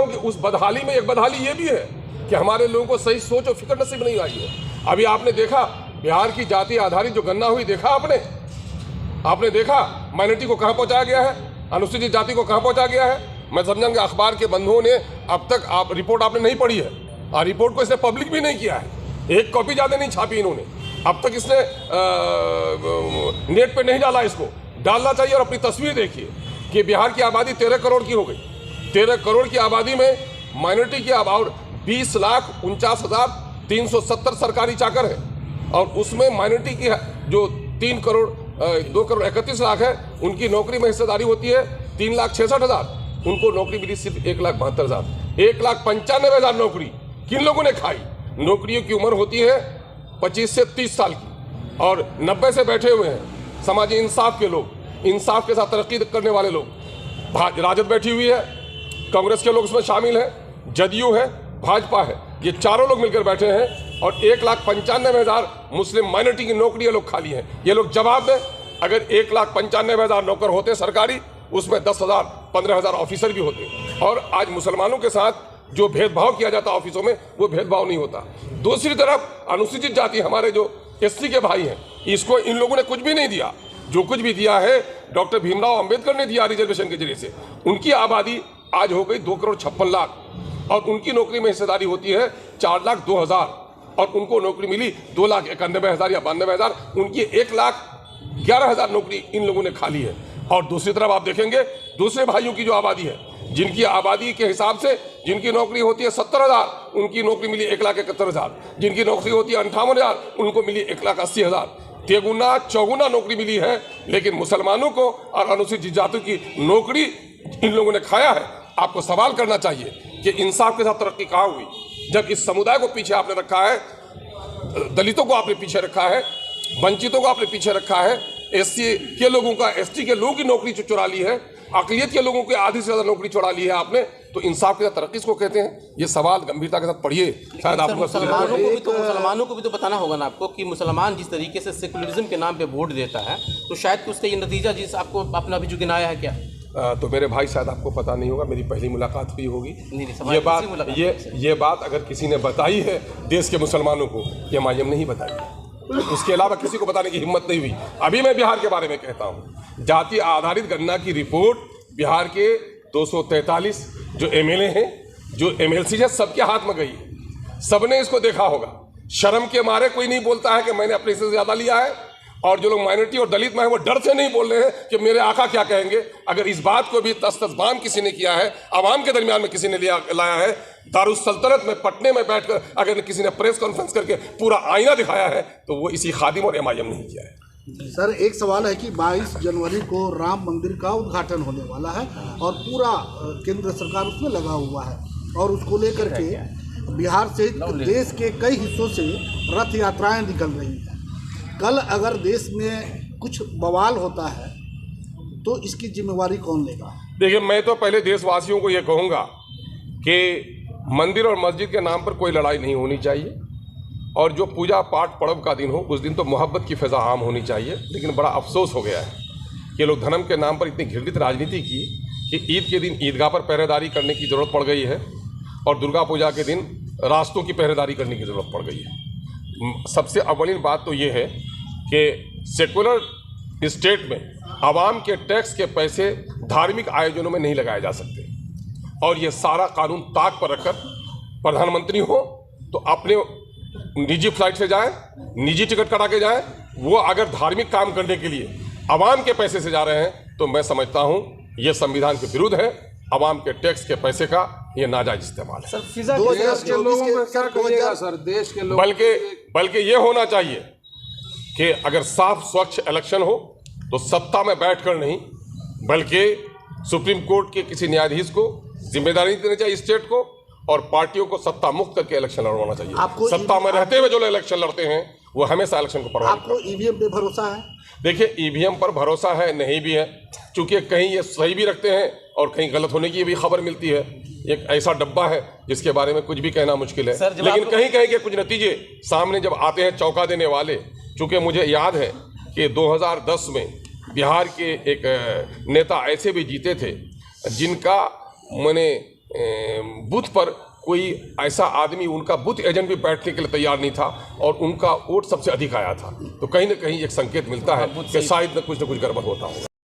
हूं कि उस बदहाली में एक बदहाली ये भी है कि हमारे लोगों को सही सोच और फिक्र नसीब नहीं आई है। अभी आपने देखा बिहार की जाति आधारित जो गणना हुई, देखा आपने देखा माइनॉरिटी को कहां पहुंचाया गया है, अनुसूचित जाति को कहां पहुंचा गया है। मैं समझाऊंगा अखबार के बंधुओं ने अब तक रिपोर्ट आपने नहीं पढ़ी है और रिपोर्ट को इसने पब्लिक भी नहीं किया है, एक कॉपी ज़्यादा नहीं छापी इन्होंने, अब तक इसने नेट पे नहीं डाला, इसको डालना चाहिए। और अपनी तस्वीर देखिए कि बिहार की आबादी 13 करोड़ की हो गई। 13 करोड़ की आबादी में माइनॉरिटी की आबादी 20,49,370 सरकारी चाकर है और उसमें माइनॉरिटी की जो 2 करोड़ 31 लाख है, उनकी नौकरी में हिस्सेदारी होती है 3,66,000। उनको नौकरी मिली सिर्फ 1,72,000। 1,95,000 नौकरी किन लोगों ने खाई? नौकरियों की उम्र होती है 25 से 30 साल की और 90 से बैठे हुए हैं समाजी इंसाफ के लोग, इंसाफ के साथ तरक्की करने वाले लोग। राजद बैठी हुई है, कांग्रेस के लोग इसमें शामिल हैं, जदयू है, भाजपा है, ये चारों लोग मिलकर बैठे हैं और 1,95,000 मुस्लिम माइनॉरिटी की नौकरी ये लोग खाली हैं। ये लोग जवाब दें। अगर 1,95,000 नौकर होते सरकारी, उसमें 10,000 15,000 ऑफिसर भी होते और आज मुसलमानों के साथ जो भेदभाव किया जाता ऑफिसों में, वो भेदभाव नहीं होता। दूसरी तरफ अनुसूचित जाति हमारे जो एससी के भाई हैं, इसको इन लोगों ने कुछ भी नहीं दिया। जो कुछ भी दिया है डॉक्टर भीमराव अंबेडकर ने दिया रिजर्वेशन के जरिए से। उनकी आबादी आज हो गई 2,56,00,000 और उनकी नौकरी में हिस्सेदारी होती है 4,02,000 और उनको नौकरी मिली 2,91,000 या 92,000। उनकी 1,11,000 नौकरी इन लोगों ने खाली है। और दूसरी तरफ आप देखेंगे दूसरे भाइयों की जो आबादी है, जिनकी आबादी के हिसाब से जिनकी नौकरी होती है 70,000, उनकी नौकरी मिली 1,71,000। जिनकी नौकरी होती है 58,000, उनको मिली 1,80,000। तेगुना चौगुना नौकरी मिली है, लेकिन मुसलमानों को और अनुसूचित जाति की नौकरी इन लोगों ने खाया है। आपको सवाल करना चाहिए कि इंसाफ के साथ तरक्की कहाँ हुई, जब इस समुदाय को पीछे आपने रखा है, दलितों को आपने पीछे रखा है, वंचितों को आपने पीछे रखा है, एससी के लोगों का, एसटी के लोगों की नौकरी चुरा ली है, अक़लियत के लोगों की आधी से ज़्यादा नौकरी चुरा ली है आपने। तो इंसाफ के साथ तरक्की इसको कहते हैं। ये सवाल गंभीरता के साथ पढ़िए। शायद आप मुसलमानों को भी तो बताना होगा ना आपको कि मुसलमान जिस तरीके से सेकुलरिज्म के नाम पे वोट देता है, तो शायद उसका ये नतीजा जिस आपको अपना भी जो गिनाया है क्या? तो मेरे भाई शायद आपको पता नहीं होगा, मेरी पहली मुलाकात हुई होगी। ये बात अगर किसी ने बताई है देश के मुसलमानों को, ये मायम नहीं बताई, उसके अलावा किसी को बताने की हिम्मत नहीं हुई। अभी मैं बिहार के बारे में कहता हूँ। जाति आधारित गणना की रिपोर्ट बिहार के 243 जो एमएलए हैं, जो एमएलसी है, सबके हाथ में गई। सबने इसको देखा होगा। शर्म के मारे कोई नहीं बोलता है कि मैंने अपने से ज़्यादा लिया है, और जो लोग माइनॉरिटी और दलित में हैं वो डर से नहीं बोल रहे हैं कि मेरे आका क्या कहेंगे। अगर इस बात को भी तस्तबाम किसी ने किया है, आवाम के दरमियान में किसी ने लाया है, दारुस्सल्तनत में पटने में बैठकर अगर किसी ने प्रेस कॉन्फ्रेंस करके पूरा आईना दिखाया है, तो वो इसी खादिम और एमआईएम नहीं किया है। सर, एक सवाल है कि 22 जनवरी को राम मंदिर का उद्घाटन होने वाला है और पूरा केंद्र सरकार उसमें लगा हुआ है और उसको लेकर के बिहार से देश के कई हिस्सों से रथ यात्राएं निकल रही हैं। कल अगर देश में कुछ बवाल होता है तो इसकी जिम्मेवारी कौन लेगा? देखिए, मैं तो पहले देशवासियों को ये कहूँगा कि मंदिर और मस्जिद के नाम पर कोई लड़ाई नहीं होनी चाहिए और जो पूजा पाठ पर्व का दिन हो उस दिन तो मोहब्बत की फ़िज़ा आम होनी चाहिए। लेकिन बड़ा अफसोस हो गया है कि लोग धर्म के नाम पर इतनी घृणित राजनीति की कि ईद के दिन ईदगाह पर पहरेदारी करने की ज़रूरत पड़ गई है और दुर्गा पूजा के दिन रास्तों की पहरेदारी करने की ज़रूरत पड़ गई है। सबसे अव्वलीन बात तो ये है कि सेकुलर स्टेट में आवाम के टैक्स के पैसे धार्मिक आयोजनों में नहीं लगाए जा सकते और ये सारा कानून ताक पर रखकर प्रधानमंत्री हो तो अपने निजी फ्लाइट से जाएं, निजी टिकट कटा के जाएं। वो अगर धार्मिक काम करने के लिए आवाम के पैसे से जा रहे हैं तो मैं समझता हूं ये संविधान के विरुद्ध है। आवाम के टैक्स के पैसे का ये नाजायज इस्तेमाल है। बल्कि ये होना चाहिए कि अगर साफ स्वच्छ इलेक्शन हो तो सत्ता में बैठकर नहीं, बल्कि सुप्रीम कोर्ट के किसी न्यायाधीश को जिम्मेदारी देनी चाहिए स्टेट को और पार्टियों को सत्ता मुक्त करके इलेक्शन लड़वाना चाहिए। सत्ता में रहते हुए जो इलेक्शन लड़ते हैं वो हमेशा इलेक्शन को परवाह आपको ईवीएम पे भरोसा है? देखिए, ईवीएम पर भरोसा है, नहीं भी है, चूंकि कहीं ये सही भी रखते हैं और कहीं गलत होने की भी खबर मिलती है। एक ऐसा डब्बा है जिसके बारे में कुछ भी कहना मुश्किल है, लेकिन कहीं कहीं के कुछ नतीजे सामने जब आते हैं चौंका देने वाले। चूंकि मुझे याद है कि 2010 में बिहार के एक नेता ऐसे भी जीते थे जिनका मैंने बूथ पर कोई ऐसा आदमी, उनका बूथ एजेंट भी बैठने के लिए तैयार नहीं था और उनका वोट सबसे अधिक आया था। तो कहीं ना कहीं एक संकेत मिलता है कि शायद कुछ न कुछ गड़बड़ होता होगा।